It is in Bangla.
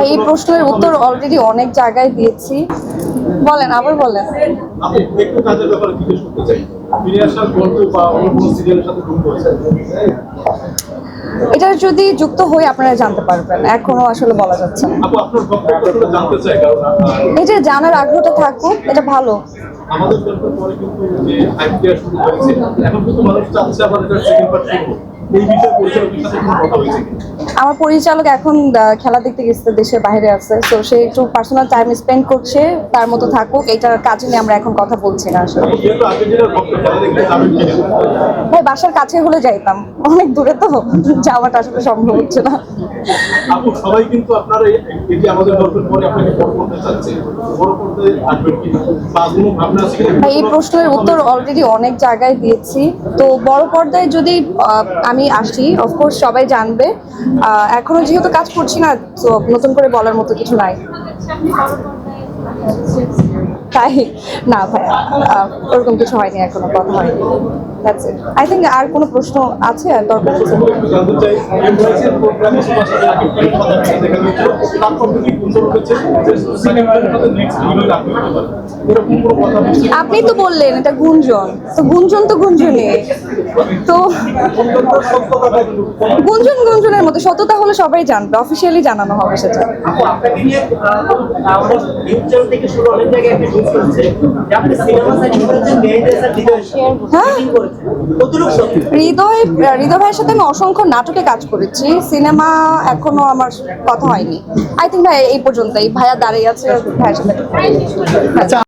এই প্রশ্নের উত্তর অলরেডি অনেক জায়গায় দিয়েছি, বলেন আবার বলেন। একটু কাজের ব্যাপারে জিজ্ঞেস করতে চাই, ফিরে আসার গল্প বা অন্য কোনো সিরিয়ালের সাথে যুক্ত হয়েছে? এটা যদি যুক্ত হয়ে আপনারা জানতে পারবেন, এখনো আসলে বলা যাচ্ছে না। আপু আপনার বক্তব্য আসলে জানতে চাই, কারণ এই যে জানার আগ্রহটা থাকুক, এটা ভালো। আমাদের গল্পের পরে কিন্তু যে আইপিএল শুরু হয়েছে, এখন কিন্তু মানুষ চাচ্ছে আবার এটা সেকেন্ড পার্ট শুরু। এই বিষয়ে পরিচালকের সাথে কোনো কথা হয়েছে কি? আমার পরিচালক এখন খেলা দেখতে গেছে, দেশের বাইরে আছে, তো সে একটু পার্সোনাল টাইম স্পেন্ড করছে, তার মতো থাকুক। এইটার কাজে নিয়ে আমরা এখন কথা বলছি না আসলে। যেহেতু আর্জেন্টিনার ভক্ত, খেলা দেখতে যাবেন কিনা? ভাই বাসার কাছে হলে যাইতাম, অনেক দূরে তো যাওয়াটা আসলে সম্ভব হচ্ছে না। আপু সবাই কিন্তু আপনারা এই যে আমাদের গল্পের পরে আপনাকে বড় করতে চাচ্ছে, বড় করতে আসবেন কিনা বা কোনো ভাবনা আছে কিনা? ভাই এই প্রশ্নের উত্তর অলরেডি অনেক জায়গায় দিয়েছি। তো বড় পর্দায় যদি আমি আসি, অফকোর্স সবাই জানবে। এখনো যেহেতু কাজ করছি না, তো নতুন করে বলার মতো কিছু নাই। তাই না ভাই, ওরকম কিছু হয়নি, এখনো কথা হয়নি। That's it. আই থিঙ্ক আর কোনো প্রশ্ন আছে আর দরকার আছে? একটু জানতে চাই, এমপ্লয়িজের প্রোগ্রামে সবার সাথে আগে কথা বলতে দেখা গেছিল, তারপর থেকে গুঞ্জন উঠেছে যে সেকেন্ড পার্টের সাথে নেক্সট ইভেন্ট আপনি হতে পারেন, এরকম কোনো কথা বলছি? আপনি তো বললেন এটা গুঞ্জন, তো গুঞ্জন তো গুঞ্জনই। তো গুঞ্জন গুঞ্জনের মতো, সত্যতা হলে সবাই জানবে, অফিসিয়ালি জানানো হবে সেটা। আপনাকে নিয়ে আমাদের নিউজ চ্যানেল থেকে শুরু অনেক জায়গায় একটা নিউজ করেছে যে আপনি সিনেমা সাইড করেছেন, মেয়েদের সাথে হ্যাঁ, করেছেন, কতটুকু সত্যি? হৃদয় ভাইয়ের সাথে আমি অসংখ্য নাটকে কাজ করেছি, সিনেমা এখনো আমার কথা হয়নি। আই থিঙ্ক ভাই এই পর্যন্তই, ভাইয়া দাঁড়িয়ে আছে, ভাইয়ের সাথে।